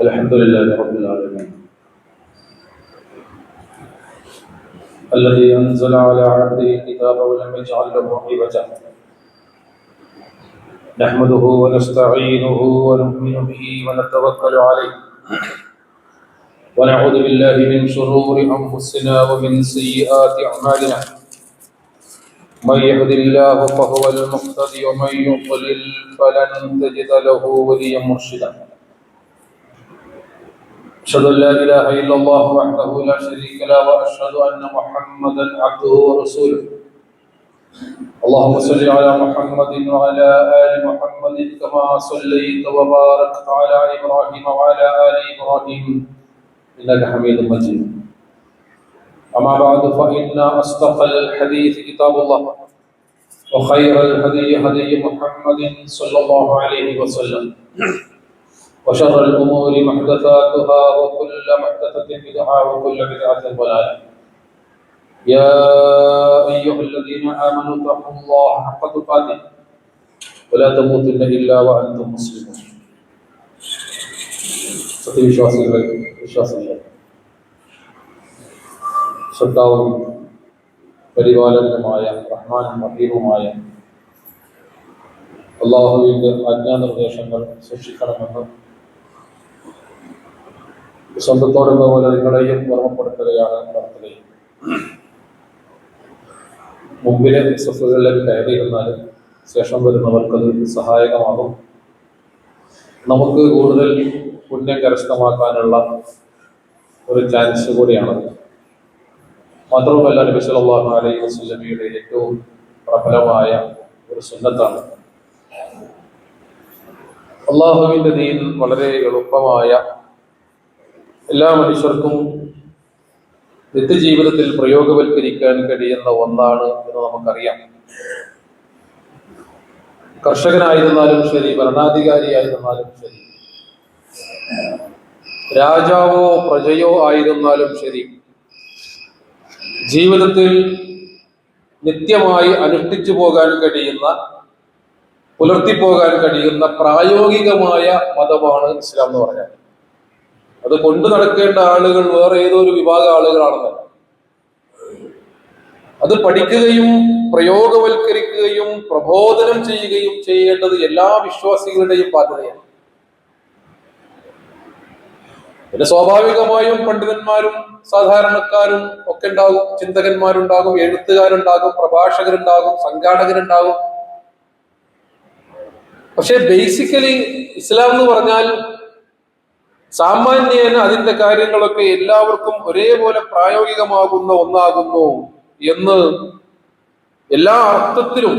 الحمد لله رب العالمين الذي أنزل على عبده الكتاب ولم يجعل له عوجا نحمده ونستعينه ونؤمن به ونتوكل عليه ونعوذ بالله من شرور أنفسنا ومن سيئات أعمالنا من يهد الله فهو المهتدي ومن يضلل فلن تجد له وليا مرشدا أشهد أن لا إله إلا الله وحده لا شريك له وأشهد أن محمدا عبده ورسوله اللهم صل على محمد وعلى آل محمد كما صليت وباركت على إبراهيم وعلى آل إبراهيم إنك حميد مجيد أما بعد فإن أصدق الحديث كتاب الله وخير الهدي هدي محمد صلى الله عليه وسلم وشر الأمور محدثاتها وكل محدثة بدعة وكل بدعة ضلالة يا أيها الذين آمنوا اتقوا الله حق تقاته ولا تموتن إلا وأنتم مسلمون വിശ്വാസികളെ ശ്രദ്ധാവും പരിപാലകനുമായ റഹ്മാനും റഹീമുമായ അല്ലാഹുവിന്റെ ആജ്ഞാനിർദ്ദേശങ്ങൾ സൂക്ഷിക്കണമെന്ന് സ്വന്തത്തോടുള്ള പോലെ നിങ്ങളെയും ഓർമ്മപ്പെടുത്തുകയാണ് നടത്തുകയും മുമ്പിലെ സഫുകളിലേക്ക് കയറിയിരുന്നാലും ശേഷം വരുന്നവർക്കത് സഹായകമാകും. നമുക്ക് കൂടുതൽ പുണ്യം കരസ്ഥമാക്കാനുള്ള ഒരു ചാൻസ് കൂടിയാണ്. മാത്രവുമല്ല നബി സല്ലല്ലാഹു അലൈഹി വസല്ലമയുടെ ഏറ്റവും പ്രബലമായ ഒരു സുന്നത്താണ്. അല്ലാഹുവിന്റെ ദീൻ വളരെ എളുപ്പമായ എല്ലാ മനുഷ്യർക്കും നിത്യജീവിതത്തിൽ പ്രയോഗവൽക്കരിക്കാൻ കഴിയുന്ന ഒന്നാണ് എന്ന് നമുക്കറിയാം. കർഷകനായിരുന്നാലും ശരി, ഭരണാധികാരിയായിരുന്നാലും ശരി, രാജാവോ പ്രജയോ ആയിരുന്നാലും ശരി, ജീവിതത്തിൽ നിത്യമായി അനുഷ്ഠിച്ചു പോകാൻ കഴിയുന്ന, പുലർത്തിപ്പോകാൻ കഴിയുന്ന പ്രായോഗികമായ മതമാണ് ഇസ്ലാം എന്ന് പറഞ്ഞാൽ. അത് കൊണ്ടു നടക്കേണ്ട ആളുകൾ വേറെ ഏതോ ഒരു വിഭാഗം ആളുകളാണെന്നല്ല. അത് പഠിക്കുകയും പ്രയോഗവൽക്കരിക്കുകയും പ്രബോധനം ചെയ്യുകയും ചെയ്യേണ്ടത് എല്ലാ വിശ്വാസികളുടെയും ബാധ്യതയാണ്. പിന്നെ സ്വാഭാവികമായും പണ്ഡിതന്മാരും സാധാരണക്കാരും ഒക്കെ ഉണ്ടാകും, ചിന്തകന്മാരുണ്ടാകും, എഴുത്തുകാരുണ്ടാകും, പ്രഭാഷകരുണ്ടാകും, സംഘാടകരുണ്ടാകും. പക്ഷെ ബേസിക്കലി ഇസ്ലാം എന്ന് പറഞ്ഞാൽ സാമാന്യേന അതിന്റെ കാര്യങ്ങളൊക്കെ എല്ലാവർക്കും ഒരേപോലെ പ്രായോഗികമാകുന്ന ഒന്നാകുന്നു എന്ന് എല്ലാ അർത്ഥത്തിലും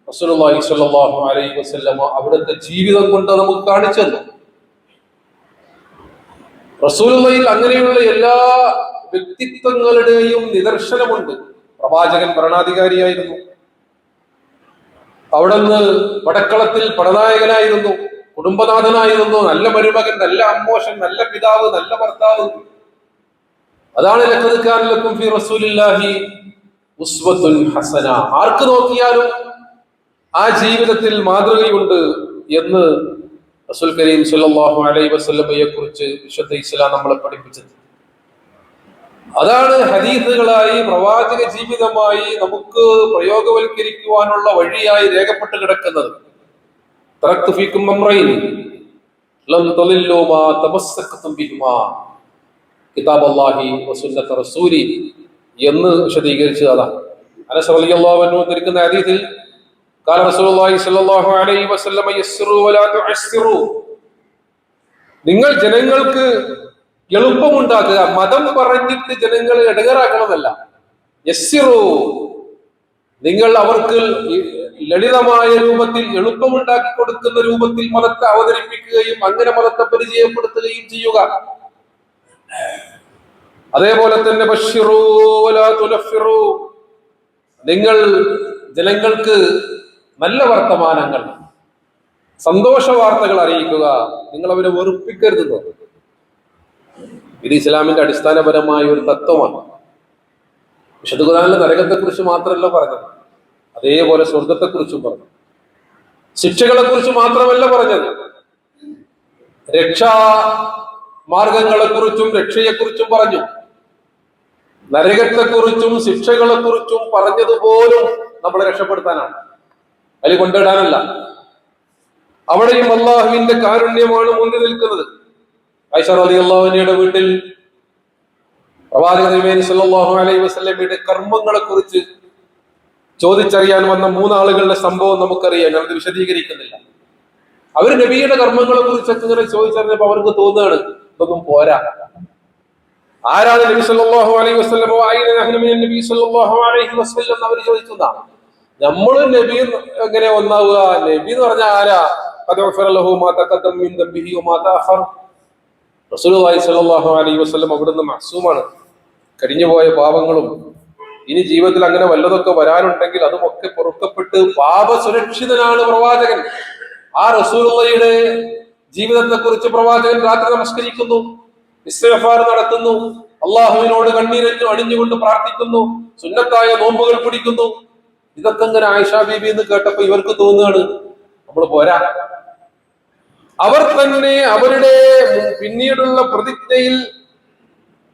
റസൂലുള്ളാഹി സ്വല്ലല്ലാഹു അലൈഹി വസല്ലമ അവിടുത്തെ ജീവിതം കൊണ്ട് നമുക്ക് കാണിച്ചു തന്നു. റസൂലുള്ളാഹിയിൽ അങ്ങനെയുള്ള എല്ലാ വ്യക്തിത്വങ്ങളുടെയും നിദർശനമുണ്ട്. പ്രവാചകൻ ഭരണാധികാരിയായിരുന്നു, അവിടുന്ന് പടക്കളത്തിൽ പടനായകനായിരുന്നു, കുടുംബനാഥനായിരുന്നു, നല്ല മരുമകൻ, നല്ല അമ്മോഷൻ, നല്ല പിതാവ്, നല്ല ഭർത്താവ്. അതാണ് ലഖദ് കാന ലക്കും ഫീ റസൂലില്ലാഹി ഉസ്വത്തുൻ ഹസന. ആർക്ക് നോക്കിയാലും ആ ജീവിതത്തിൽ മാതൃകയുണ്ട് എന്ന് റസൂൽ കരീം സ്വല്ലല്ലാഹു അലൈഹി വസല്ലമയെ കുറിച്ച് വിശുദ്ധ ഇസ്ലാം നമ്മളെ പഠിപ്പിച്ചത്. അതാണ് ഹദീസുകളായി, പ്രവാചക ജീവിതമായി നമുക്ക് പ്രയോഗവൽക്കരിക്കുവാനുള്ള വഴിയായി രേഖപ്പെട്ട് കിടക്കുന്നത്. തറക്തു ഫീക്കും അംറൈൻ ലൻ തളില്ലൂ മാ തമസ്സക്തും ബിഹിമാ കിതാബല്ലാഹി വസുന്നത റസൂലി എന്ന് വിശദീകരിച്ചത് അതാണ്. അനസ് റളിയല്ലാഹു അൻഹു ഉദ്ധരിക്കുന്ന ഹദീസിൽ ഖാല റസൂലുള്ളാഹി സ്വല്ലല്ലാഹു അലൈഹി വസല്ലം യസ്സിറു വലാ തുഅസ്സിറു, നിങ്ങൾ ജനങ്ങൾക്ക് എളുപ്പമുണ്ടാക്കുക, മതം പറഞ്ഞിട്ട് ജനങ്ങളെ ഇടങ്ങേറാക്കണമെന്നല്ല. യസ്സിറു, നിങ്ങൾ അവർക്ക് ലളിതമായ രൂപത്തിൽ, എളുപ്പമുണ്ടാക്കി കൊടുക്കുന്ന രൂപത്തിൽ മതത്തെ അവതരിപ്പിക്കുകയും അങ്ങനെ മതത്തെ പരിചയപ്പെടുത്തുകയും ചെയ്യുക. അതേപോലെ തന്നെ ബശ്ശിറൂ വലാ തുനഫിറൂ, നിങ്ങൾ ജനങ്ങൾക്ക് നല്ല വർത്തമാനങ്ങൾ, സന്തോഷ വാർത്തകൾ അറിയിക്കുക, നിങ്ങൾ അവരെ വെറുപ്പിക്കരുത്. ഇത് ഇസ്ലാമിന്റെ അടിസ്ഥാനപരമായ ഒരു തത്വമാണ്. വിശുദ്ധ ഖുർആനിലെ നരകത്തെക്കുറിച്ച് മാത്രമല്ല പറഞ്ഞത്, അതേപോലെ സ്വർഗത്തെക്കുറിച്ചും പറഞ്ഞു. ശിക്ഷകളെ കുറിച്ച് മാത്രമല്ല പറഞ്ഞത്, രക്ഷാ മാർഗങ്ങളെക്കുറിച്ചും രക്ഷയെക്കുറിച്ചും പറഞ്ഞു. നരകത്തെക്കുറിച്ചും ശിക്ഷകളെക്കുറിച്ചും പറഞ്ഞതുപോലും നമ്മളെ രക്ഷപ്പെടുത്താനാണ്, അതിൽ കൊണ്ടിടാനല്ല. അവിടെയും അള്ളാഹുവിന്റെ കാരുണ്യമാണ് മുന്നിൽ നിൽക്കുന്നത്. ആയിഷ റളിയല്ലാഹു അൻഹയുടെ വീട്ടിൽ പ്രവാചക തിരുമേനി സല്ലല്ലാഹു അലൈഹി വസല്ലമയുടെ കർമ്മങ്ങളെ കുറിച്ച് ചോദിച്ചറിയാൻ വന്ന മൂന്നാളുകളുടെ സംഭവം നമുക്കറിയാം. ഞാനത് വിശദീകരിക്കുന്നില്ല. അവർ നബിയുടെ കർമ്മങ്ങളെ കുറിച്ചൊക്കെ ഇങ്ങനെ ചോദിച്ചറിഞ്ഞപ്പോ അവർക്ക് തോന്നുകയാണ് ഇതൊന്നും പോരാ. ആരാണ് നബി സല്ലല്ലാഹു അലൈഹി വസല്ലം? നബി സല്ലല്ലാഹു അലൈഹി വസല്ലം അവർ ചോദിച്ചതാ. നമ്മള് നബി എങ്ങനെ ഒന്നാവുക? നബി എന്ന് പറഞ്ഞാൽ ആരാ? റസൂലുള്ളാഹി സ്വല്ലല്ലാഹു അലൈഹി വസല്ലം അവിടുന്ന് മഅ്സൂമാണ്. കഴിഞ്ഞുപോയ പാപങ്ങളും ഇനി ജീവിതത്തിൽ അങ്ങനെ വല്ലതൊക്കെ വരാനുണ്ടെങ്കിൽ അതുമൊക്കെ പൊറുക്കപ്പെട്ട് പാപസുരക്ഷിതനാണ് പ്രവാചകൻ. ആ റസൂലുള്ളാഹിയുടെ ജീവിതത്തെ കുറിച്ച് പ്രവാചകൻ രാത്രി നമസ്കരിക്കുന്നു, ഇസ്തിഗ്ഫാർ നടത്തുന്നു, അള്ളാഹുവിനോട് കണ്ണീരഞ്ഞു അണിഞ്ഞുകൊണ്ട് പ്രാർത്ഥിക്കുന്നു, സുന്നത്തായ നോമ്പുകൾ പിടിക്കുന്നു. ഇതൊക്കെ ഇങ്ങനെ ആയിഷ ബീബി എന്ന് കേട്ടപ്പോ ഇവർക്ക് തോന്നുകയാണ് നമ്മൾ പോരാ. അവർ തന്നെ അവരുടെ പിന്നീടുള്ള പ്രതിജ്ഞയിൽ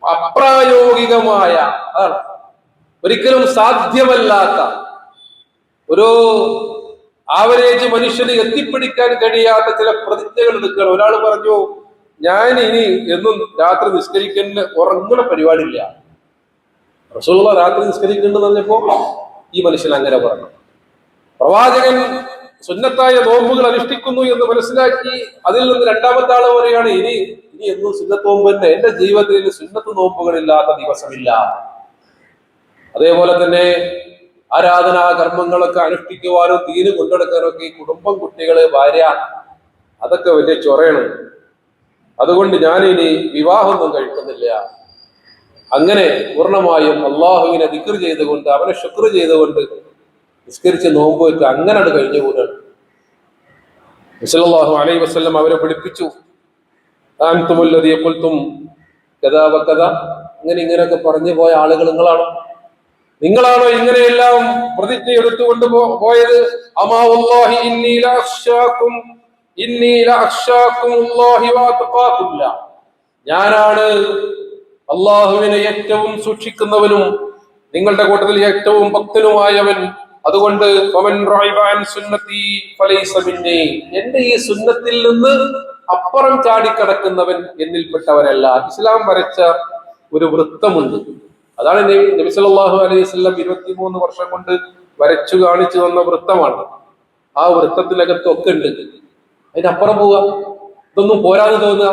അപ്രായോഗികമായ, അതാണ് ഒരിക്കലും സാധ്യമല്ലാത്ത, ഒരു ആവറേജ് മനുഷ്യന് എത്തിപ്പിടിക്കാൻ കഴിയാത്ത ചില പ്രതിജ്ഞകൾ എടുക്കുകയാണ്. ഒരാൾ പറഞ്ഞു, ഞാൻ ഇനി എന്നും രാത്രി നിസ്കരിക്കുന്ന ഉറങ്ങുന്ന പരിപാടിയില്ല. റസൂലുള്ളാഹി രാത്രി നിസ്കരിക്കുന്നുണ്ടെന്ന് പറഞ്ഞപ്പോ ഈ മനുഷ്യൻ അങ്ങനെ പറഞ്ഞു. പ്രവാചകൻ സുന്നത്തായ നോമ്പുകൾ അനുഷ്ഠിക്കുന്നു എന്ന് മനസ്സിലാക്കി അതിൽ നിന്ന് രണ്ടാമത്തെ ആള് പറയുകയാണ്, ഇനി എന്നും സുന്നത്ത് നോമ്പ് തന്നെ, എന്റെ ജീവിതത്തിൽ സുന്നത്ത് നോമ്പുകളില്ലാത്ത ദിവസമില്ല. അതേപോലെ തന്നെ ആരാധനാ കർമ്മങ്ങളൊക്കെ അനുഷ്ഠിക്കുവാനും ദീന് കൊണ്ടെടുക്കാനൊക്കെ ഈ കുടുംബം, കുട്ടികള്, ഭാര്യ, അതൊക്കെ വലിയ ചൊറയാണ്. അതുകൊണ്ട് ഞാനിനി വിവാഹമൊന്നും കഴിക്കുന്നില്ല. അങ്ങനെ പൂർണ്ണമായും അള്ളാഹുവിനെ ദിക്ർ ചെയ്തുകൊണ്ട് അവനെ ശുക്ർ ചെയ്തുകൊണ്ട് നിസ്കരിച്ച് നോമ്പ് വെച്ച് അങ്ങനെ അത് കഴിഞ്ഞു കൂടാണ്. സല്ലല്ലാഹു അലൈഹി വസല്ലം അവരെ പഠിപ്പിച്ചു, അൻതുമുല്ലദീ ഖുൽതും കദാ വകദാ, ഇങ്ങനെയൊക്കെ പറഞ്ഞു പോയ ആളുകൾ നിങ്ങളാണോ ഇങ്ങനെയെല്ലാം പ്രതിജ്ഞ എടുത്തുകൊണ്ട് പോയത്? അമാ വല്ലാഹി ഇന്നി ലഅഖ്ശാകുമുല്ലാഹി വഅത്ഖാകും ല, ഞാനാണ് അള്ളാഹുവിനെ ഏറ്റവും സൂക്ഷിക്കുന്നവനും നിങ്ങളുടെ കൂട്ടത്തിൽ ഏറ്റവും ഭക്തനുമായവൻ. അതുകൊണ്ട് എന്റെ ഈ സുന്നത്തിൽ നിന്ന് അപ്പുറം ചാടിക്കടക്കുന്നവൻ എന്നിൽപ്പെട്ടവരല്ല. ഇസ്ലാം വരച്ച ഒരു വൃത്തമുണ്ട്. അതാണ് നബി സല്ലല്ലാഹു അലൈഹി വസല്ലം 23 വർഷം കൊണ്ട് വരച്ചു കാണിച്ചു തന്ന വൃത്തമാണ്. ആ വൃത്തത്തിനകത്തൊക്കെ ഉണ്ട്. അതിനപ്പുറം പോവുക, ഇതൊന്നും പോരാതെ തോന്നുക.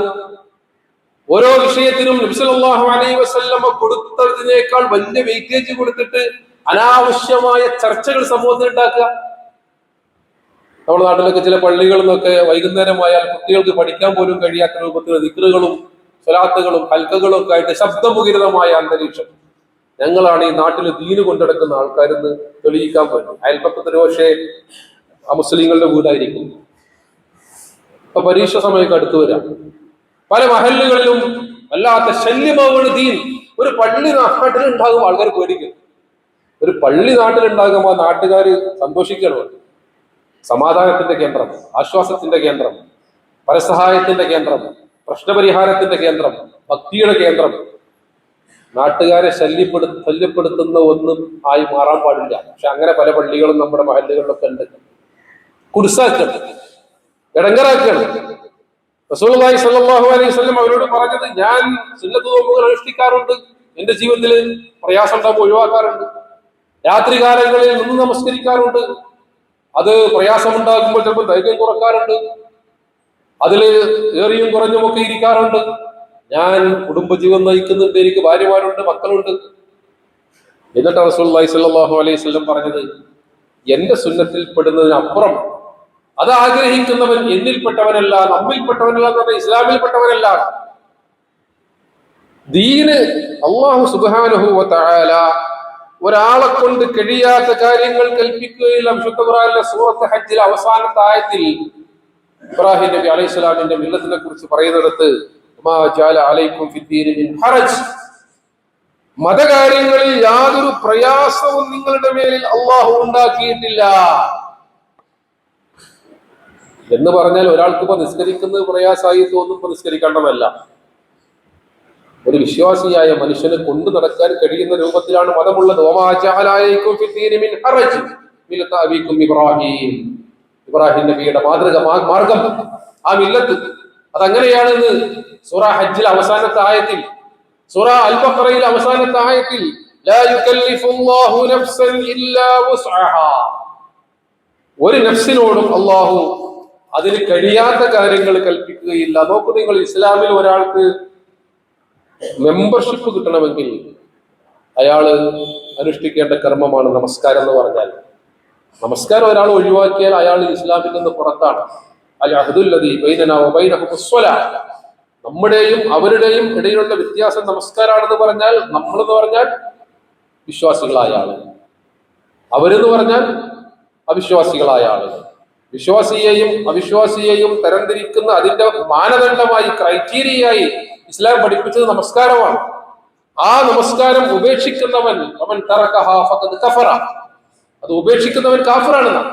ഓരോ വിഷയത്തിനും നബി സല്ലല്ലാഹു അലൈഹി വസല്ലം കൊടുത്തതിനേക്കാൾ വലിയ വെയിറ്റേജ് കൊടുത്തിട്ട് അനാവശ്യമായ ചർച്ചകൾ സമൂഹത്തിൽ ഉണ്ടാക്കുക. നമ്മുടെ നാട്ടിലൊക്കെ ചില പള്ളികളിൽ നിന്നൊക്കെ വൈകുന്നേരമായാൽ കുട്ടികൾക്ക് പഠിക്കാൻ പോലും കഴിയാത്ത രൂപത്തിൽ ദിക്റുകളും സ്വലാത്തുകളും ഹൽക്കകളും ഒക്കെ ആയിട്ട് ശബ്ദമുഖരിതമായ അന്തരീക്ഷം. ഞങ്ങളാണ് ഈ നാട്ടിൽ ദീന് കൊണ്ടെടുക്കുന്ന ആൾക്കാരെന്ന് തെളിയിക്കാൻ പറ്റും. അയൽപ്പക്കത്തിന് പക്ഷേ ആ മുസ്ലിങ്ങളുടെ വീടായിരിക്കും. ഇപ്പൊ പരീക്ഷ സമയമൊക്കെ അടുത്തു വരാം. പല മഹല്ലുകളിലും വല്ലാത്ത ശല്യമാവാണ് ദീൻ. ഒരു പള്ളി നാട്ടിലുണ്ടാകും, ആൾക്കാർ പേടിക്കും. ഒരു പള്ളി നാട്ടിലുണ്ടാകുമ്പോൾ ആ നാട്ടുകാർ സന്തോഷിക്കണം. സമാധാനത്തിന്റെ കേന്ദ്രം, ആശ്വാസത്തിന്റെ കേന്ദ്രം, പരസഹായത്തിന്റെ കേന്ദ്രം, പ്രശ്നപരിഹാരത്തിന്റെ കേന്ദ്രം, ഭക്തിയുടെ കേന്ദ്രം. നാട്ടുകാരെ ശല്യപ്പെടുത്തുന്ന ഒന്നും ആയി മാറാൻ പാടില്ല. പക്ഷെ അങ്ങനെ പല പള്ളികളും നമ്മുടെ മഹല്ലുകളിലൊക്കെ ഉണ്ട്. കുടുസാക്കണം, ഇടങ്ങറാക്കണം. റസൂലുള്ളാഹി സ്വല്ലല്ലാഹു അലൈഹി വസല്ലം അവരോട് പറഞ്ഞത്, ഞാൻ സുന്നത്ത് നോമ്പുകൾ അനുഷ്ഠിക്കാറുണ്ട്, എന്റെ ജീവിതത്തിൽ പ്രയാസം ഉണ്ടാകുമ്പോൾ ഒഴിവാക്കാറുണ്ട്, രാത്രി കാലങ്ങളിൽ നിന്ന് നമസ്കരിക്കാറുണ്ട്, അത് പ്രയാസമുണ്ടാകുമ്പോൾ ചിലപ്പോൾ ധൈര്യം കുറക്കാറുണ്ട്, അതിൽ ഏറിയും കുറഞ്ഞുമൊക്കെ ഇരിക്കാറുണ്ട്. ഞാൻ കുടുംബജീവൻ നയിക്കുന്നുണ്ട്, എനിക്ക് ഭാര്യമാരുണ്ട്, മക്കളുണ്ട്. എന്നിട്ട് റസൂലുള്ളാഹി സ്വല്ലല്ലാഹു അലൈഹി വസല്ലം പറഞ്ഞത്, എന്റെ സുന്നത്തിൽ പെടുന്നതിനപ്പുറം അത് ആഗ്രഹിക്കുന്നവൻ എന്നിൽപ്പെട്ടവനല്ല, നമ്മിൽപ്പെട്ടവനല്ല എന്ന് പറഞ്ഞാൽ ഇസ്ലാമിൽപ്പെട്ടവനല്ല. ദീന് അല്ലാഹു സുബ്ഹാനഹു വ തആല ഒരാളെ കൊണ്ട് കഴിയാത്ത കാര്യങ്ങൾ കൽപ്പിക്കുകയില്ല. വിശുദ്ധ ഖുർആനിലെ സൂറത്ത് ഹജ്ജിലെ അവസാനത്തെ ആയത്തിൽ ഇബ്രാഹിം നബി അലൈഹിസ്സലാമിന്റെ മില്ലത്തിനെ കുറിച്ച് പറയുന്നിടത്ത്, മാ ജഅല അലൈക്കും ഫിദ്ദീനി മിൻ ഹറജ്, മതകാര്യങ്ങളിൽ യാതൊരു പ്രയാസവും നിങ്ങളുടെ മേലിൽ അല്ലാഹു ഉണ്ടാക്കിയിട്ടില്ല. എന്ന് പറഞ്ഞാൽ ഒരാൾക്ക് ഇപ്പൊ നിസ്കരിക്കുന്നത് പ്രയാസമായി തോന്നുമ്പോൾ നിസ്കരിക്കേണ്ടതല്ല. ഒരു വിശ്വാസിയായ മനുഷ്യന് കൊണ്ടു നടക്കാൻ കഴിയുന്ന രൂപത്തിലാണ് മതമുള്ളത്. ഇബ്രാഹിം നബിയുടെ മാർഗം, ആ മില്ലത്ത് അതങ്ങനെയാണെന്ന് സൂറ ഹജ്ജിൽ അവസാനത്തെ ആയത്തിൽ, സൂറ അൽ ബഖറയിൽ അവസാനത്തെ ആയത്തിൽ ലാ യുകല്ലിഫുല്ലാഹു നഫ്സൻ ഇല്ലാ വുസ്അഹാ, ഒരു നഫ്സിനോടും അള്ളാഹു അതിന് കഴിയാത്ത കാര്യങ്ങൾ കൽപ്പിക്കുകയില്ല. നോക്കൂ നിങ്ങൾ, ഇസ്ലാമിൽ ഒരാൾക്ക് മെമ്പർഷിപ്പ് കിട്ടണമെങ്കിൽ അയാള് അനുഷ്ഠിക്കേണ്ട കർമ്മമാണ് നമസ്കാരം എന്ന് പറഞ്ഞാൽ. നമസ്കാരം ഒരാൾ ഒഴിവാക്കിയാൽ അയാൾ ഇസ്ലാമിൽ നിന്ന് പുറത്താണ്. അൽ അഹ്ദുല്ലദീ ബൈനനാ വബൈനഹും അസ്സലാ, നമ്മുടെയും അവരുടെയും ഇടയിലുള്ള വ്യത്യാസം നമസ്കാരമാണെന്ന് പറഞ്ഞാൽ, നമ്മളെന്ന് പറഞ്ഞാൽ വിശ്വാസികളായ ആളുകൾ, അവരെന്ന് പറഞ്ഞാൽ അവിശ്വാസികളായ ആളുകൾ. വിശ്വാസിയെയും അവിശ്വാസിയെയും തരംതിരിക്കുന്ന അതിന്റെ മാനദണ്ഡമായി, ക്രൈറ്റീരിയയായി ഇസ്ലാം പഠിപ്പിച്ചത് നമസ്കാരമാണ്. ആ നമസ്കാരം ഉപേക്ഷിക്കുന്നവൻ അവൻ തറകഹാ ഫഖദ് കഫറ, അത് ഉപേക്ഷിക്കുന്നവൻ കാഫിറാണെന്നാണ്.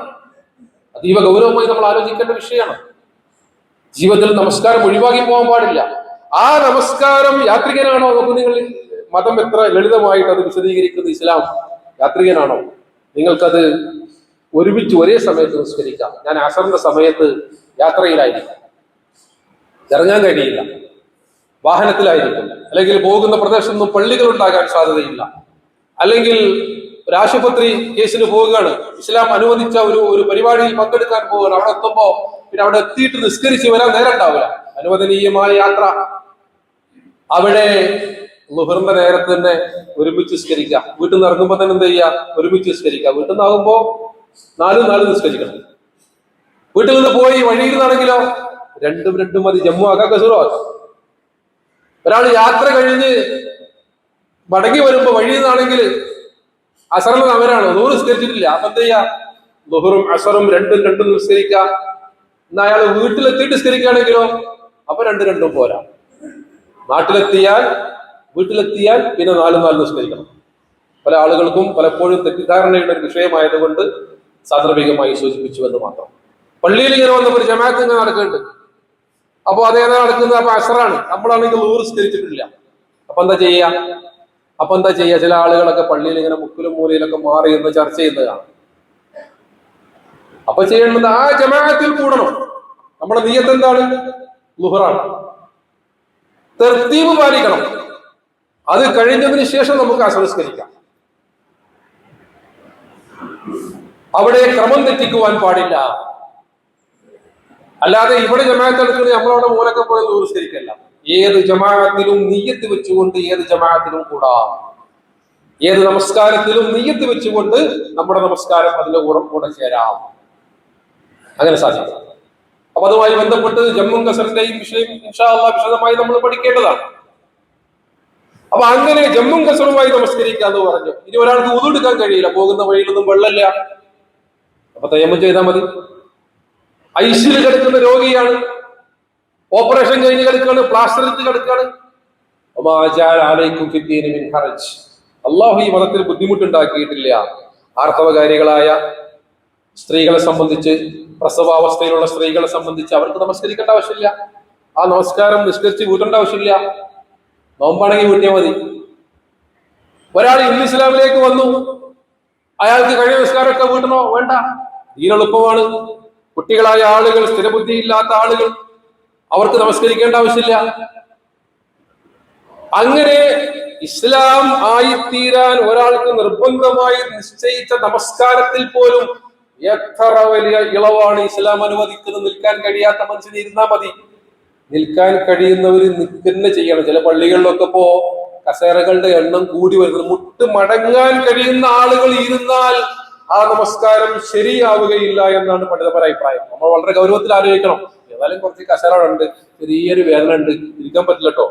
അതീവ ഗൗരവമായി നമ്മൾ ആലോചിക്കേണ്ട വിഷയമാണ്. ജീവിതത്തിൽ നമസ്കാരം ഒഴിവാക്കി പോകാൻ പാടില്ല. ആ നമസ്കാരം യാത്രികനാണോ? നോക്കൂ നിങ്ങൾ, മതം എത്ര ലളിതമായിട്ട് അത് വിശദീകരിക്കുന്ന ഇസ്ലാം. യാത്രികനാണോ? നിങ്ങൾക്കത് ഒരുമിച്ച് ഒരേ സമയത്ത് നിസ്കരിക്കാം. ഞാൻ അസറിന്റെ സമയത്ത് യാത്രയിലായിരിക്കും, ഇറങ്ങാൻ കഴിയില്ല, വാഹനത്തിലായിരിക്കും, അല്ലെങ്കിൽ പോകുന്ന പ്രദേശത്തൊന്നും പള്ളികൾ ഉണ്ടാകാൻ സാധ്യതയില്ല, അല്ലെങ്കിൽ ഒരു ആശുപത്രി കേസിന് പോവുകയാണ്, ഇസ്ലാം അനുവദിച്ച ഒരു പരിപാടിയിൽ പങ്കെടുക്കാൻ പോവുകയാണ്. അവിടെ എത്തുമ്പോ പിന്നെ അവിടെ എത്തിയിട്ട് നിസ്കരിച്ച് വരാൻ നേരം ഉണ്ടാവില്ല. അനുവദനീയമായ യാത്ര. അവിടെ ളുഹറിന്റെ നേരത്തെ തന്നെ ഒരുമിച്ച് നിസ്കരിക്കാം. വീട്ടിൽ നിന്ന് ഇറങ്ങുമ്പോൾ തന്നെ എന്ത് ചെയ്യുക? ഒരുമിച്ച് നിസ്കരിക്കാം. വീട്ടിൽ നിന്നാകുമ്പോ നാലും നിസ്കരിക്കണം. വീട്ടിൽ നിന്ന് പോയി വഴിയിൽ നിന്നാണെങ്കിലോ രണ്ടും മതി. ജമ്മു ആക്കാം, കസൂറോ ആക്കാം. ഒരാൾ യാത്ര കഴിഞ്ഞ് മടങ്ങി വരുമ്പോ വഴിയിൽ നിന്നാണെങ്കിൽ അസറിന് അവരാണ് 100 നിസ്കരിച്ചിട്ടില്ല. അപ്പൊ എന്ത് ചെയ്യാ? ളുഹറും അസറും രണ്ടും നിസ്കരിക്കാം. എന്നാ അയാൾ വീട്ടിലെത്തിയിട്ട് നിസ്കരിക്കുകയാണെങ്കിലോ അപ്പൊ രണ്ടും പോരാ. വീട്ടിലെത്തിയാൽ പിന്നെ 4 നിസ്കരിക്കണം. പല ആളുകൾക്കും പലപ്പോഴും തെറ്റിദ്ധാരണയുടെ ഒരു വിഷയമായതുകൊണ്ട് സാന്ദർഭികമായി സൂചിപ്പിച്ചു എന്ന് മാത്രം. പള്ളിയിൽ ഇങ്ങനെ വന്നപ്പോൾ ജമാഅത്ത് ഇങ്ങനെ നടക്കുന്നുണ്ട്. അപ്പൊ അതേതാ നടക്കുന്നത്? അപ്പൊ അസറാണ്. നമ്മളാണെങ്കിൽ 100 നിസ്കരിച്ചിട്ടില്ല. അപ്പൊ എന്താ ചെയ്യാ? ചില ആളുകളൊക്കെ പള്ളിയിൽ ഇങ്ങനെ മുക്കിലും മൂലയിലൊക്കെ മാറി എന്ന് ചർച്ച ചെയ്യുന്നതാണ്. അപ്പൊ ചെയ്യേണ്ടത് ആ ജമാഅത്തിൽ കൂടണം. നമ്മുടെ നിയ്യത്ത് എന്താണ്? ളുഹറാണ്. തർത്തീബ് പാലിക്കണം. അത് കഴിഞ്ഞതിന് ശേഷം നമുക്ക് അസർ നിസ്കരിക്കാം. അവിടെ ക്രമം തെറ്റിക്കുവാൻ പാടില്ല. അല്ലാതെ ഇവിടെ ജമാഅത്ത് എടുക്കുന്നത് നമ്മളവിടെ മൂലൊക്കെ പോയി നിസ്കരിക്കല്ല. ഏത് ജമാഅത്തിലും നിയ്യത്ത് വെച്ചുകൊണ്ട് ഏത് ജമാഅത്തിലും കൂടാം. ഏത് നമസ്കാരത്തിലും നിയ്യത്ത് വെച്ചുകൊണ്ട് നമ്മുടെ നമസ്കാരം അതിന്റെ കൂടെ ചേരാം. അങ്ങനെ സാധിക്കും. അപ്പൊ അതുമായി ബന്ധപ്പെട്ട് ജമ്മും കസറിന്റെയും വിഷയം ഇൻഷാ അല്ലാഹ് വിശദമായി നമ്മൾ പഠിക്കേണ്ടതാണ്. അപ്പൊ അങ്ങനെ ജമ്മും കസറുമായി നമസ്കരിക്കാന്ന് പറഞ്ഞു. ഇനി ഒരാൾക്ക് വുദു എടുക്കാൻ കഴിയില്ല, പോകുന്ന വഴിയിലൊന്നും വെള്ളമില്ല, അപ്പൊ തയമ്മം ചെയ്താൽ മതി. ഐസിൽ കിടക്കുന്ന രോഗിയാണ്, ഓപ്പറേഷൻ കഴിഞ്ഞ് കിടക്കാണ്, പ്ലാസ്റ്റർ ഇട്ട് കിടക്കാണ്. അള്ളാഹു ഈ മതത്തിൽ ബുദ്ധിമുട്ടുണ്ടാക്കിയിട്ടില്ല. ആർത്തവകാരികളായ സ്ത്രീകളെ സംബന്ധിച്ച്, പ്രസവാവസ്ഥയിലുള്ള സ്ത്രീകളെ സംബന്ധിച്ച് അവർക്ക് നമസ്കരിക്കേണ്ട ആവശ്യമില്ല. ആ നമസ്കാരം നിസ്കരിച്ച് വീട്ടേണ്ട ആവശ്യമില്ല. നോമ്പാണെങ്കിൽ വീട്ടിയാൽ മതി. ഒരാൾ ഇന്ന് ഇസ്ലാമിലേക്ക് വന്നു, അയാൾക്ക് കഴിഞ്ഞ നമസ്കാരമൊക്കെ വീട്ടണോ? വേണ്ട. ഇതിനെളുപ്പമാണ്. കുട്ടികളായ ആളുകൾ, സ്ഥിരബുദ്ധിയില്ലാത്ത ആളുകൾ, അവർക്ക് നമസ്കരിക്കേണ്ട ആവശ്യമില്ല. അങ്ങനെ ഇസ്ലാം ആയിത്തീരാൻ ഒരാൾക്ക് നിർബന്ധമായി നിശ്ചയിച്ച നമസ്കാരത്തിൽ പോലും എത്ര വലിയ ഇളവാണ് ഇസ്ലാം അനുവദിക്കുന്നത്. നിൽക്കാൻ കഴിയാത്ത മനുഷ്യന് ഇരുന്നാൽ മതി. നിൽക്കാൻ കഴിയുന്നവർ നിൽക്കുന്ന ചെയ്യണം. ചില പള്ളികളിലൊക്കെ ഇപ്പോ കസേരകളുടെ എണ്ണം കൂടി വരുന്നത്. മുട്ട് മടങ്ങാൻ കഴിയുന്ന ആളുകൾ ഇരുന്നാൽ ആ നമസ്കാരം ശരിയാവുകയില്ല എന്നാണ് പണ്ഡിതന്മാരുടെ അഭിപ്രായം. നമ്മൾ വളരെ ഗൗരവത്തിൽ ആലോചിക്കണം. ഏതായാലും കുറച്ച് കസേരകളുണ്ട്, ചെറിയൊരു വേദന ഉണ്ട്, ഇരിക്കാൻ പറ്റില്ല കേട്ടോ.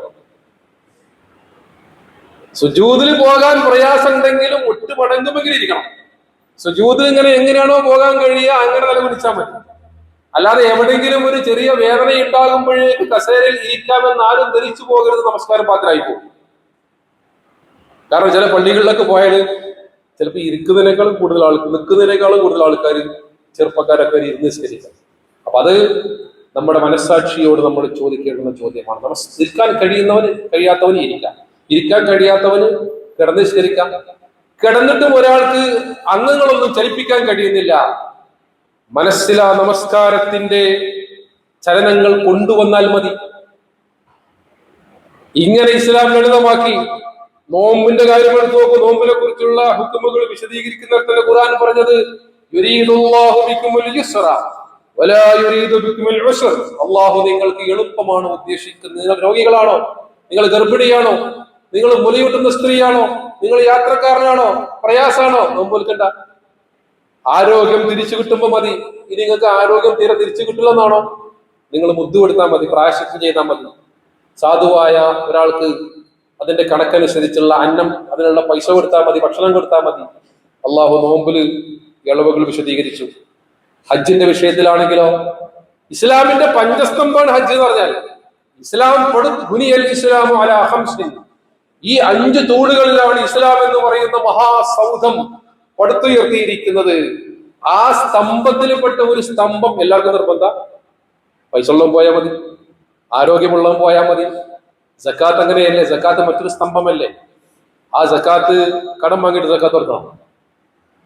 സുജൂദിൽ പോകാൻ പ്രയാസം ഉണ്ടെങ്കിലും മുട്ട് മടങ്ങുമെങ്കിലും ഇരിക്കണം. സുജൂദിൽ എങ്ങനെയാണോ പോകാൻ കഴിയുക അങ്ങനെ നിലവിളിച്ചാൽ മതി. അല്ലാതെ എവിടെയെങ്കിലും ഒരു ചെറിയ വേദന ഉണ്ടാകുമ്പോഴേക്ക് കസേരയിൽ ഇരിക്കാമെന്ന് ആരും ധരിച്ചു പോകരുത്. നമസ്കാരം പാത്രമായി പോകും. കാരണം ചില പള്ളികളിലൊക്കെ പോയാൽ ചിലപ്പോൾ നിൽക്കുന്നതിനേക്കാളും കൂടുതൽ ആൾക്കാർ ചെറുപ്പക്കാരൊക്കെ ഇരുന്ന് നിസ്കരിക്കാം. അപ്പൊ അത് നമ്മുടെ മനസ്സാക്ഷിയോട് നമ്മൾ ചോദിക്കേണ്ടുന്ന ചോദ്യമാണ്. നിൽക്കാൻ കഴിയാത്തവന് ഇരിക്കാൻ കഴിയാത്തവന് കിടന്ന് നിസ്കരിക്കാം. കിടന്നിട്ടും ഒരാൾക്ക് അംഗങ്ങളൊന്നും ചലിപ്പിക്കാൻ കഴിയുന്നില്ല, മനസ്സിലാ നമസ്കാരത്തിന്റെ ചലനങ്ങൾ കൊണ്ടുവന്നാൽ മതി. ഇങ്ങനെ ഇസ്ലാം ലളിതമാക്കി. നോമ്പിന്റെ കാര്യം എടുത്ത് നോക്കൂ. നോമ്പിനെ കുറിച്ചുള്ള ഹുക്മുകൾ വിശദീകരിക്കുന്നിടത്ത് ഖുർആൻ പറഞ്ഞത് യുരീദുല്ലാഹു ബിക്കുമുൽ യുസ്റ വലാ യുരീദു ബിക്കുമുൽ ഉസ്ർ. അല്ലാഹു നിങ്ങൾക്ക് എളുപ്പമാണ് ഉദ്ദേശിക്കുന്നത്. നിങ്ങൾ രോഗികളാണോ, നിങ്ങൾ ഗർഭിണിയാണോ, നിങ്ങൾ മുലയൂട്ടുന്ന സ്ത്രീയാണോ, നിങ്ങൾ യാത്രക്കാരനാണോ, പ്രയാസാണോ, നോമ്പ് നോൽക്കണ്ട. ആരോഗ്യം തിരിച്ചു കിട്ടുമ്പോ മതി. ഇനി നിങ്ങൾക്ക് ആരോഗ്യം തീരെ തിരിച്ചു കിട്ടില്ലെന്നാണോ, നിങ്ങൾ മുദ്ദു കൊടുത്താൽ മതി, പ്രായശ്ചിത്തം ചെയ്താൽ മതി. സാധുവായ ഒരാൾക്ക് അതിന്റെ കണക്കനുസരിച്ചുള്ള അന്നം, അതിനുള്ള പൈസ കൊടുത്താൽ മതി, ഭക്ഷണം കൊടുത്താൽ മതി. അള്ളാഹു നോമ്പില് ഇളവുകൾ വിശദീകരിച്ചു. ഹജ്ജിന്റെ വിഷയത്തിലാണെങ്കിലോ, ഇസ്ലാമിന്റെ പഞ്ചസ്തംഭാണ് ഹജ്ജ് എന്ന് പറഞ്ഞാൽ. ഇസ്ലാമു അലാ ഖംസിൻ. ഈ 5 തൂണുകളിലാണ് ഇസ്ലാം എന്ന് പറയുന്ന മഹാസൗധം പടുത്തുയർത്തിയിരിക്കുന്നത്. ആ സ്തംഭത്തിൽപ്പെട്ട ഒരു സ്തംഭം എല്ലാവർക്കും നിർബന്ധം. പൈസ ഉള്ളവൻ പോയാൽ മതി, ആരോഗ്യമുള്ളവൻ പോയാൽ മതി. സക്കാത്ത് അങ്ങനെയല്ലേ? സക്കാത്ത് മറ്റൊരു സ്തംഭമല്ലേ? ആ സക്കാത്ത് കടം വാങ്ങിയിട്ട് സക്കാത്ത് കൊടുക്കണം.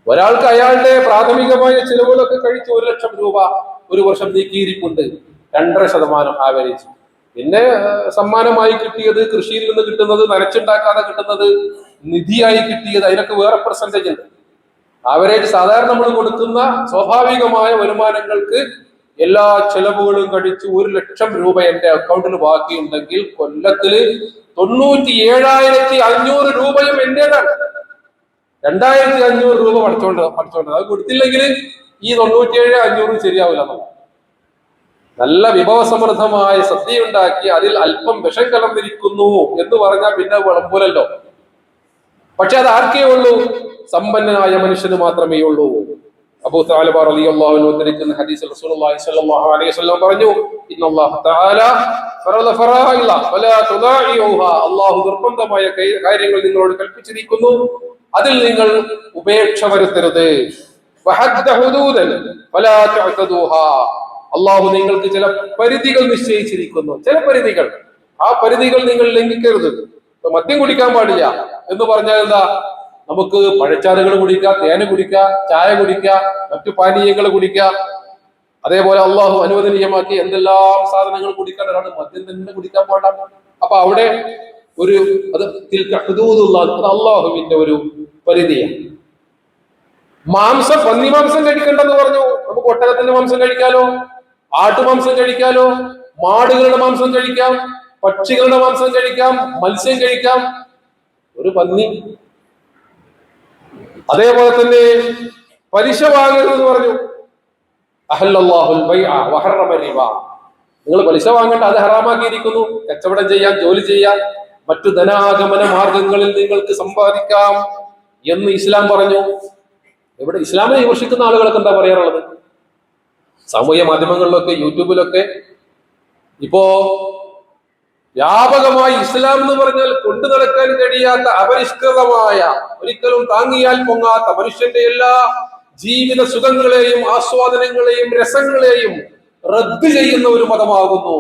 ഒരാൾക്ക് അയാളുടെ പ്രാഥമികമായ ചിലവുകളൊക്കെ കഴിച്ച് 1 ലക്ഷം രൂപ ഒരു വർഷം നീക്കിയിരിപ്പുണ്ട്, 2.5% ആവറേജ്. പിന്നെ സമ്മാനമായി കിട്ടിയത്, കൃഷിയിൽ നിന്ന് കിട്ടുന്നത്, നനച്ചുണ്ടാക്കാതെ കിട്ടുന്നത്, നിധിയായി കിട്ടിയത്, അതിനൊക്കെ വേറെ പെർസെന്റേജ് ഉണ്ട്. ആവറേജ് സാധാരണ നമ്മൾ കൊടുക്കുന്ന സ്വാഭാവികമായ വരുമാനങ്ങൾക്ക് എല്ലാ ചെലവുകളും കഴിച്ച് 1 ലക്ഷം രൂപ എന്റെ അക്കൗണ്ടിൽ ബാക്കിയുണ്ടെങ്കിൽ കൊല്ലത്തില് 97,500 രൂപയും എന്റേതാണ്. 2,500 രൂപ പഠിച്ചോണ്ട് അത് കൊടുത്തില്ലെങ്കിൽ ഈ 97,500 ശരിയാവില്ല. നല്ല വിഭവസമൃദ്ധമായ സദ്യ ഉണ്ടാക്കി അതിൽ അല്പം വിഷം കലർന്നിരിക്കുന്നു എന്ന് പറഞ്ഞാൽ പിന്നെ വിളമ്പൂലല്ലോ. പക്ഷെ അത് ആർക്കേ ഉള്ളൂ? സമ്പന്നനായ മനുഷ്യന് മാത്രമേ ഉള്ളൂ. അബൂ തഅലബ റളിയല്ലാഹു അൻഹു ഉദ്ധരിക്കുന്ന ഹദീസിൽ റസൂലുള്ളാഹി സ്വല്ലല്ലാഹു അലൈഹി വസല്ലം പറഞ്ഞു, ഇന്നല്ലാഹ തആല ഫറദ ഫറാഇല വലാ തുദാഇഉഹാ. അല്ലാഹു നിർബന്ധമായ കാര്യങ്ങൾ നിങ്ങളോട് കൽപ്പിച്ചിരിക്കുന്നു, അതിൽ നിങ്ങൾ ഉപേക്ഷ വരുത്തരുത്. വഹദ്ദ ഹുദൂദൻ വലാ തുഅതദൂഹാ. അല്ലാഹു നിങ്ങൾക്ക് ചില പരിധികൾ നിശ്ചയിച്ചിരിക്കുന്നു, ചില പരിധികൾ. ആ പരിധികൾ നിങ്ങൾ ലംഘിക്കരുത്. മദ്യം കുടിക്കാൻ പാടില്ല എന്ന് പറഞ്ഞാൽ എന്താ? നമുക്ക് പഴച്ചാറുകൾ കുടിക്കാം, തേന് കുടിക്കാം, ചായ കുടിക്കാം, മറ്റു പാനീയങ്ങൾ കുടിക്കാം. അതേപോലെ അള്ളാഹു അനുവദനീയമാക്കി എന്തെല്ലാം സാധനങ്ങൾ കുടിക്കാൻ, ഒരാൾ മദ്യം തന്നെ കുടിക്കാൻ പാടില്ല. അപ്പൊ അവിടെ ഒരു അത് അള്ളാഹുവിന്റെ ഒരു പരിധിയാണ്. പന്നി മാംസം കഴിക്കണ്ടെന്ന് പറഞ്ഞു. നമുക്ക് ഒട്ടകത്തിന്റെ മാംസം കഴിക്കാലോ, ആട്ടുമാംസം കഴിക്കാലോ, മാടുകളുടെ മാംസം കഴിക്കാം, പക്ഷികളുടെ മാംസം കഴിക്കാം, മത്സ്യം കഴിക്കാം. ഒരു പന്നി. അതേപോലെ തന്നെ പലിശ വാങ്ങരുതെന്ന് പറഞ്ഞു. അഹല്ലല്ലാഹുൽ ബൈഅ വഹറമ റിബ. നിങ്ങൾ പലിശ വാങ്ങേണ്ട, അത് ഹറാമാക്കിയിരിക്കുന്നു. കച്ചവടം ചെയ്യാം, ജോലി ചെയ്യാം, മറ്റു ധനാഗമന മാർഗങ്ങളിൽ നിങ്ങൾക്ക് സമ്പാദിക്കാം എന്ന് ഇസ്ലാം പറഞ്ഞു. ഇവിടെ ഇസ്ലാമിനെ വിമർശിക്കുന്ന ആളുകളൊക്കെ എന്താ പറയാറുള്ളത്? സാമൂഹ്യ മാധ്യമങ്ങളിലൊക്കെ യൂട്യൂബിലൊക്കെ ഇപ്പോ വ്യാപകമായി ഇസ്ലാം എന്ന് പറഞ്ഞാൽ കൊണ്ടു നടക്കാൻ കഴിയാത്ത, അപരിഷ്കൃതമായ, ഒരിക്കലും താങ്ങിയാൽ പൊങ്ങാത്ത മനുഷ്യന്റെ എല്ലാ ജീവിത സുഖങ്ങളെയും ആസ്വാദനങ്ങളെയും രസങ്ങളെയും റദ്ദ് ചെയ്യുന്ന ഒരു മതമാകുന്നു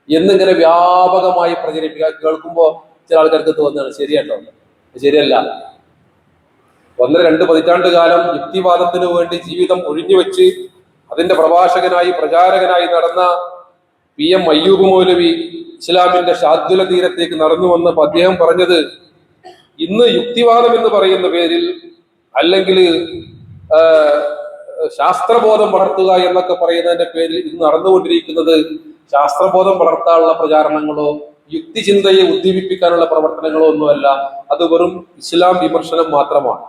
എന്നിങ്ങനെ വ്യാപകമായി പ്രചരിപ്പിക്കാൻ കേൾക്കുമ്പോ ചില ആൾക്കാർക്ക് തോന്നുകയാണ് ശരിയല്ലോ. ശരിയല്ല. 1-2 പതിറ്റാണ്ട് കാലം യുക്തിവാദത്തിന് വേണ്ടി ജീവിതം ഒഴിഞ്ഞുവെച്ച് അതിന്റെ പ്രഭാഷകനായി, പ്രചാരകനായി നടന്ന PM അയ്യൂബ് മൗലവി ഇസ്ലാമിന്റെ ശാദ്വല തീരത്തേക്ക് നടന്നു വന്നപ്പോൾ അദ്ദേഹം പറഞ്ഞത്, ഇന്ന് യുക്തിവാദം എന്ന് പറയുന്ന പേരിൽ, അല്ലെങ്കിൽ ശാസ്ത്രബോധം വളർത്തുക എന്നൊക്കെ പറയുന്നതിന്റെ പേരിൽ ഇന്ന് നടന്നുകൊണ്ടിരിക്കുന്നത് ശാസ്ത്രബോധം വളർത്താനുള്ള പ്രചാരണങ്ങളോ യുക്തിചിന്തയെ ഉദ്ദീപിപ്പിക്കാനുള്ള പ്രവർത്തനങ്ങളോ ഒന്നുമല്ല. അത് വെറും ഇസ്ലാം വിമർശനം മാത്രമാണ്.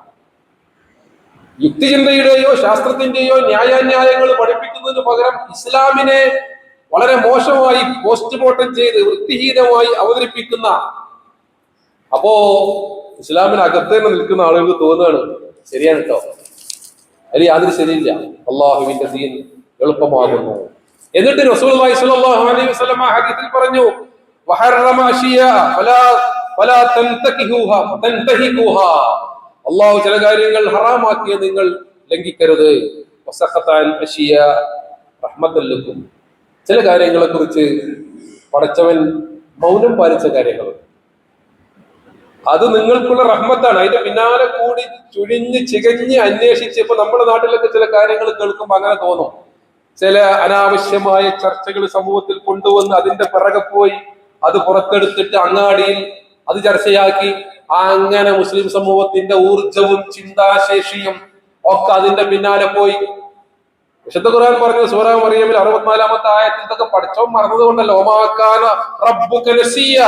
യുക്തിചിന്തയുടെയോ ശാസ്ത്രത്തിന്റെയോ ന്യായാന്യായങ്ങൾ പഠിപ്പിക്കുന്നതിന് പകരം ഇസ്ലാമിനെ വളരെ മോശമായി പോസ്റ്റ്മോർട്ടം ചെയ്ത് വൃത്തിഹീനമായി അവതരിപ്പിക്കുന്ന, അപ്പോ ഇസ്ലാമിനകത്ത് തന്നെ നിൽക്കുന്ന ആളുകൾക്ക് തോന്നുകയാണ് ശരിയാണ് കേട്ടോ, അതിൽ യാതൊരു ശരിയില്ല, അള്ളാഹുവിന്റെ ദീൻ എളുപ്പമാകുന്നു. എന്നിട്ട് റസൂലുള്ളാഹി സ്വല്ലല്ലാഹു അലൈഹി വസല്ലം ഹദീസിൽ പറഞ്ഞു, വഹറമ അശിയാ ഫലാ തൻതഹികുഹാ. അള്ളാഹു ചില കാര്യങ്ങൾ ഹറാമാക്കിയ നിങ്ങൾ ലംഘിക്കരുത്. വസഖത അൽ അശിയാ, റഹ്മത്തല്ലക്കും. ചില കാര്യങ്ങളെ കുറിച്ച് പടച്ചവൻ മൗനം പാലിച്ച കാര്യങ്ങൾ, അത് നിങ്ങൾക്കുള്ള റഹ്മത്താണ്. അതിന്റെ പിന്നാലെ കൂടി ചുഴിഞ്ഞ് ചികഞ്ഞ് അന്വേഷിച്ച് ഇപ്പൊ നമ്മുടെ നാട്ടിലൊക്കെ ചില കാര്യങ്ങൾ കേൾക്കുമ്പോൾ അങ്ങനെ തോന്നും. ചില അനാവശ്യമായ ചർച്ചകൾ സമൂഹത്തിൽ കൊണ്ടുവന്ന് അതിന്റെ പിറകെ പോയി അത് പുറത്തെടുത്തിട്ട് അങ്ങാടിയിൽ അത് ചർച്ചയാക്കി അങ്ങനെ മുസ്ലിം സമൂഹത്തിന്റെ ഊർജവും ചിന്താശേഷിയും ഒക്കെ അതിന്റെ പിന്നാലെ പോയി. വിശുദ്ധ ഖുർആൻ പറഞ്ഞ സൂറ മറിയമിൽ 64-ാമത്തെ ആയത്തിൽ ഇതൊക്കെ പഠിച്ചവൻ മറന്നതുകൊണ്ടല്ലോ. ഒമാകാന റബ്ബുക നസിയ,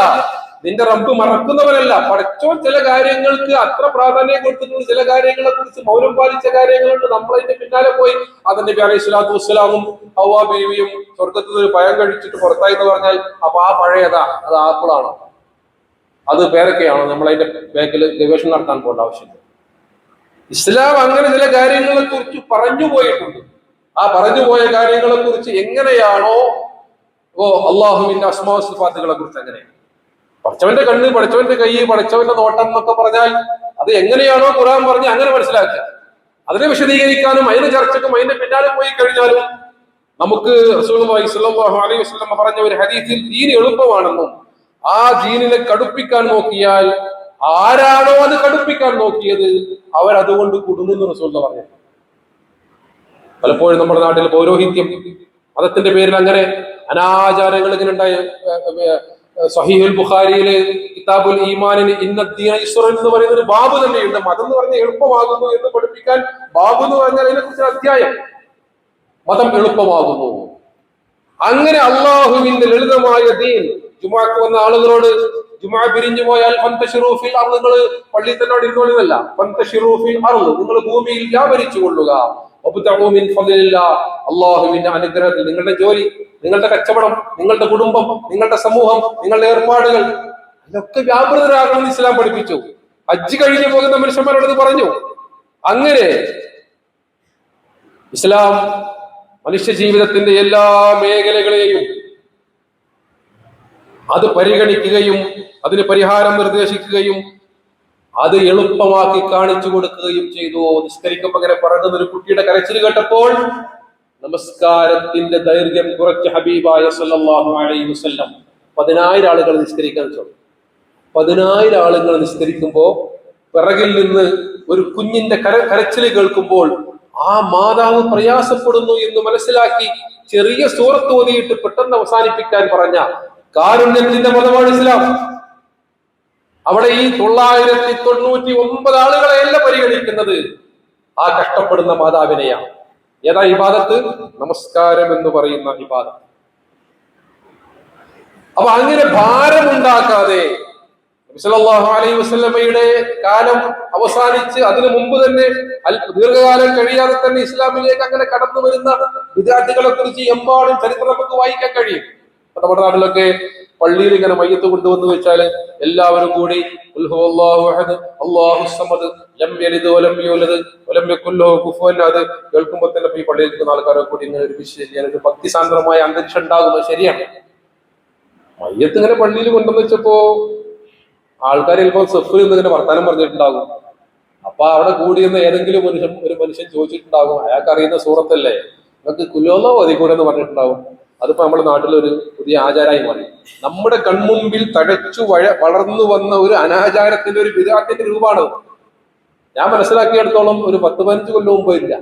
നിന്റെ റബ്ബ് മറക്കുന്നവനല്ല. പഠിച്ചവൻ ചില കാര്യങ്ങൾക്ക് അത്ര പ്രാധാന്യം കൊടുത്തിട്ടുണ്ട്. ചില കാര്യങ്ങളെ കുറിച്ച് മൗനം പാലിച്ച കാര്യങ്ങളുണ്ട്. നമ്മളതിന്റെ പിന്നാലെ പോയി. അത് നബി അലൈഹി സ്വലാത്തു വസ്സലാമും ഹവ്വാ ബീവിയും സ്വർഗത്തിൽ ഒരു പഴം കഴിച്ചിട്ട് പുറത്തായി എന്ന് പറഞ്ഞാൽ അപ്പൊ ആ പഴയതാ, അത് ആപ്പിളാണോ, അത് പേരൊക്കെയാണോ? നമ്മളതിന്റെ ബാക്കിൽ ഗവേഷണം നടത്താൻ പോകേണ്ട ആവശ്യമില്ല. ഇസ്ലാം അങ്ങനെ ചില കാര്യങ്ങളെ കുറിച്ച് പറഞ്ഞു പോയിട്ടുണ്ട്. ആ പറഞ്ഞു പോയ കാര്യങ്ങളെ കുറിച്ച് എങ്ങനെയാണോ അള്ളാഹുവിന്റെ അസ്മാ സിഫാത്തുകളെ കുറിച്ച് എങ്ങനെയാണ് പഠിച്ചവന്റെ കണ്ണ്, പഠിച്ചവന്റെ കൈ, പഠിച്ചവന്റെ നോട്ടം എന്നൊക്കെ പറഞ്ഞാൽ അത് എങ്ങനെയാണോ ഖുർആൻ പറഞ്ഞ് അങ്ങനെ മനസ്സിലാക്കുക. അതിനെ വിശദീകരിക്കാനും അതിന് ചർച്ചക്കും അതിന്റെ പിന്നാലെ പോയി കഴിഞ്ഞാലും നമുക്ക് റസൂലുള്ളാഹി സ്വല്ലല്ലാഹു അലൈഹി വസല്ലം പറഞ്ഞ ഒരു ഹദീസിൽ ദീൻ എളുപ്പമാണെന്നും ആ ദീനിനെ കടുപ്പിക്കാൻ നോക്കിയാൽ ആരാണോ അത് കടുപ്പിക്കാൻ നോക്കിയത് അവരതുകൊണ്ട് കുടുങ്ങുന്നു റസൂലുള്ളാഹി പറഞ്ഞു. പലപ്പോഴും നമ്മുടെ നാട്ടിൽ പൗരോഹിത്യം മതത്തിന്റെ പേരിൽ അങ്ങനെ അനാചാരങ്ങൾ ഇങ്ങനെ ഉണ്ടായി. സഹീഹുൽ ബുഖാരിയിലെ കിതാബുൽ ഈമാനിന് ഇന്നദ്ദീന യുസ്റുൻ എന്ന് പറയുന്ന ഒരു ബാബ് തന്നെയുണ്ട്. മതം എന്ന് പറഞ്ഞാൽ എളുപ്പമാകുന്നു എന്ന് പഠിപ്പിക്കാൻ ബാബു എന്ന് പറഞ്ഞാൽ അതിനെ കുറിച്ച് അധ്യായം. മതം എളുപ്പമാകുന്നു. അങ്ങനെ അള്ളാഹുവിന്റെ ലളിതമായ ദീൻ. ജുമാക്ക് വന്ന ആളുകളോട് ജുമാ പിരിഞ്ഞു പോയാൽ ഫന്തശിറൂഫിൽ അർള്, നിങ്ങൾ പള്ളിയിൽ തന്നെ ഇരുന്നോളിന്നല്ല, ഫന്തശിറൂഫിൽ അർള്, നിങ്ങൾ ഭൂമിയിൽ വ്യാപരിച്ചു കൊള്ളുക. അള്ളാഹുവിന്റെ അനുഗ്രഹത്തിൽ നിങ്ങളുടെ ജോലി, നിങ്ങളുടെ കച്ചവടം, നിങ്ങളുടെ കുടുംബം, നിങ്ങളുടെ സമൂഹം, നിങ്ങളുടെ ഏർപ്പാടുകൾ ഇതൊക്കെ വ്യാപൃതരാകണമെന്ന് ഇസ്ലാം പഠിപ്പിച്ചു. ഹജ്ജ് കഴിഞ്ഞു പോകുന്ന മനുഷ്യന്മാരോട് പറഞ്ഞു. അങ്ങനെ ഇസ്ലാം മനുഷ്യ ജീവിതത്തിന്റെ എല്ലാ മേഖലകളെയും അത് പരിഗണിക്കുകയും അതിന് പരിഹാരം നിർദ്ദേശിക്കുകയും അത് എളുപ്പമാക്കി കാണിച്ചു കൊടുക്കുകയും ചെയ്തു. നിസ്കരിക്കുമ്പോൾ അങ്ങനെ പറയുന്ന ഒരു കുട്ടിയുടെ കരച്ചിൽ കേട്ടപ്പോൾ നമസ്കാരത്തിന്റെ ദൈർഘ്യം കുറച്ച് ഹബീബായ സല്ലല്ലാഹു അലൈഹി വസല്ലം 10,000 ആളുകൾ നിസ്കരിക്കാൻ ചോദിച്ചു. 10,000 ആളുകൾ നിസ്കരിക്കുമ്പോൾ പിറകിൽ നിന്ന് ഒരു കുഞ്ഞിന്റെ കരച്ചിൽ കേൾക്കുമ്പോൾ ആ മാതാവ് പ്രയാസപ്പെടുന്നു എന്ന് മനസ്സിലാക്കി ചെറിയ സൂറത്ത് ഓതിയിട്ട് പെട്ടെന്ന് അവസാനിപ്പിക്കാൻ പറഞ്ഞ കാരുണ്യത്തിന്റെ മതമാണ് ഇസ്ലാം. അവിടെ ഈ 999 ആളുകളെയല്ല പരിഗണിക്കുന്നത്, ആ കഷ്ടപ്പെടുന്ന മാതാവിനെയാണ്. ഏതാ ഇബാദത്ത്? നമസ്കാരം എന്ന് പറയുന്ന ഇബാദത്ത്. അപ്പൊ അങ്ങനെ ഭാരമുണ്ടാക്കാതെ സല്ലല്ലാഹു അലൈഹി വസല്ലമയുടെ കാലം അവസാനിച്ച് അതിനു മുമ്പ് തന്നെ ദീർഘകാലം കഴിയാതെ തന്നെ ഇസ്ലാമിലേക്ക് അങ്ങനെ കടന്നു വരുന്ന വിദ്യാർത്ഥികളെ കുറിച്ച് എമ്പാടും ചരിത്രം നമുക്ക് വായിക്കാൻ കഴിയും. നമ്മുടെ നാട്ടിലൊക്കെ പള്ളിയിൽ ഇങ്ങനെ മയ്യത്ത് കൊണ്ടുവന്ന് വെച്ചാൽ എല്ലാവരും കൂടി കേൾക്കുമ്പോൾ തന്നെ ഈ പള്ളിയിൽ നിൽക്കുന്ന ആൾക്കാരെ കൂടി ഇങ്ങനെ ഒരു വിഷയം ഒരു ഭക്തിസാന്ദ്രമായ അന്തരീക്ഷം ഉണ്ടാകുന്നത് ശരിയാണ്. മയ്യത്ത് ഇങ്ങനെ പള്ളിയിൽ കൊണ്ടുവന്ന് വെച്ചപ്പോ ആൾക്കാർ ചിലപ്പോൾ സെഫ് എന്നിങ്ങനെ വർത്താനം പറഞ്ഞിട്ടുണ്ടാകും. അപ്പൊ അവിടെ കൂടിയെന്ന് ഏതെങ്കിലും ഒരു മനുഷ്യൻ ചോദിച്ചിട്ടുണ്ടാകും, അയാൾക്ക് അറിയുന്ന സൂറത്തല്ലേ, നിങ്ങൾക്ക് കുലോന്നോ മതി കൂടെ എന്ന് പറഞ്ഞിട്ടുണ്ടാകും. അതിപ്പോ നമ്മുടെ നാട്ടിലൊരു പുതിയ ആചാരമായി മാറി. നമ്മുടെ കൺമുമ്പിൽ തഴച്ചു വളർന്നു വന്ന ഒരു അനാചാരത്തിന്റെ ഒരു ബിദ്അത്തിന്റെ രൂപമാണ്. ഞാൻ മനസ്സിലാക്കിയെടുത്തോളം ഒരു 10-15 കൊല്ലം മുമ്പ് ഇല്ല.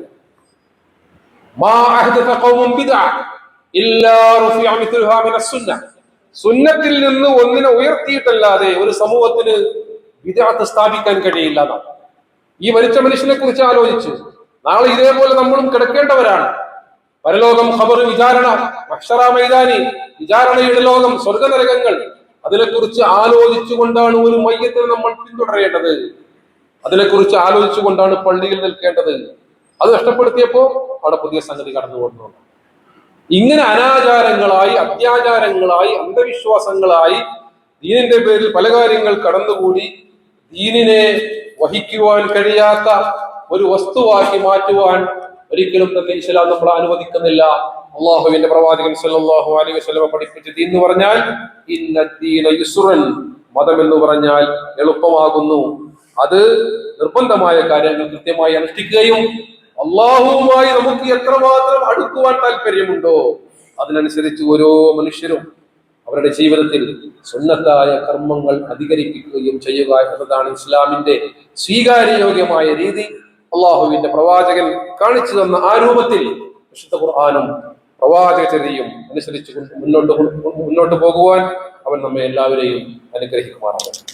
സുന്നത്തിൽ നിന്ന് ഒന്നിനെ ഉയർത്തിയിട്ടല്ലാതെ ഒരു സമൂഹത്തിന് ബിദ്അത്ത് സ്ഥാപിക്കാൻ കഴിയില്ല എന്നാണ്. ഈ മരിച്ച മനുഷ്യനെ കുറിച്ച് ആലോചിച്ച് നാളെ ഇതേപോലെ നമ്മളും കിടക്കേണ്ടവരാണ്. പരലോകം, ഖബർ, വിചാരണ, മഹ്ശറ മൈതാനി, വിചാരണയുടെ ലോകം, സ്വർഗനരകങ്ങൾ, അതിനെക്കുറിച്ച് ആലോചിച്ചുകൊണ്ടാണ് ഒരു മയ്യത്തിനെ നമ്മൾ പിന്തുടരേണ്ടത്. അതിനെക്കുറിച്ച് ആലോചിച്ചുകൊണ്ടാണ് പള്ളിയിൽ നിൽക്കേണ്ടത്. അത് നഷ്ടപ്പെടുത്തിയപ്പോ അവിടെ പുതിയ സംഗതി കടന്നു വന്നു. ഇങ്ങനെ അനാചാരങ്ങളായി, അത്യാചാരങ്ങളായി, അന്ധവിശ്വാസങ്ങളായി ദീനിന്റെ പേരിൽ പല കാര്യങ്ങൾ കടന്നുകൂടി ദീനിനെ വഹിക്കുവാൻ കഴിയാത്ത ഒരു വസ്തുവാക്കി മാറ്റുവാൻ ഒരിക്കലും തന്നെ ഇസ്ലാം നമ്മളെ അനുവദിക്കുന്നില്ല. അള്ളാഹുവിന്റെ പ്രവാചകൻ സല്ലല്ലാഹു അലൈഹി വസല്ലം പഠിപ്പിച്ച ദീൻ എന്ന് പറഞ്ഞാൽ ഇന്നദ്ദീന യുസ്റുൻ, മതം എന്ന് പറഞ്ഞാൽ എളുപ്പമാകുന്നു. അത് നിർബന്ധമായ കാര്യങ്ങൾ കൃത്യമായി അനുഷ്ഠിക്കുകയും അള്ളാഹുവുമായി നമുക്ക് എത്രമാത്രം അടുക്കുവാൻ താല്പര്യമുണ്ടോ അതിനനുസരിച്ച് ഓരോ മനുഷ്യരും അവരുടെ ജീവിതത്തിൽ സുന്നത്തായ കർമ്മങ്ങൾ അധികരിപ്പിക്കുകയും ചെയ്യുക എന്നതാണ് ഇസ്ലാമിന്റെ സ്വീകാര്യയോഗ്യമായ രീതി. അള്ളാഹുവിന്റെ പ്രവാചകൻ കാണിച്ചു തന്ന ആ രൂപത്തിൽ വിശുദ്ധ ഖുർആനും പ്രവാചകചര്യയും അനുസരിച്ച് മുന്നോട്ട് പോകുവാൻ അവൻ നമ്മെ എല്ലാവരെയും അനുഗ്രഹിക്കുമാറാകട്ടെ.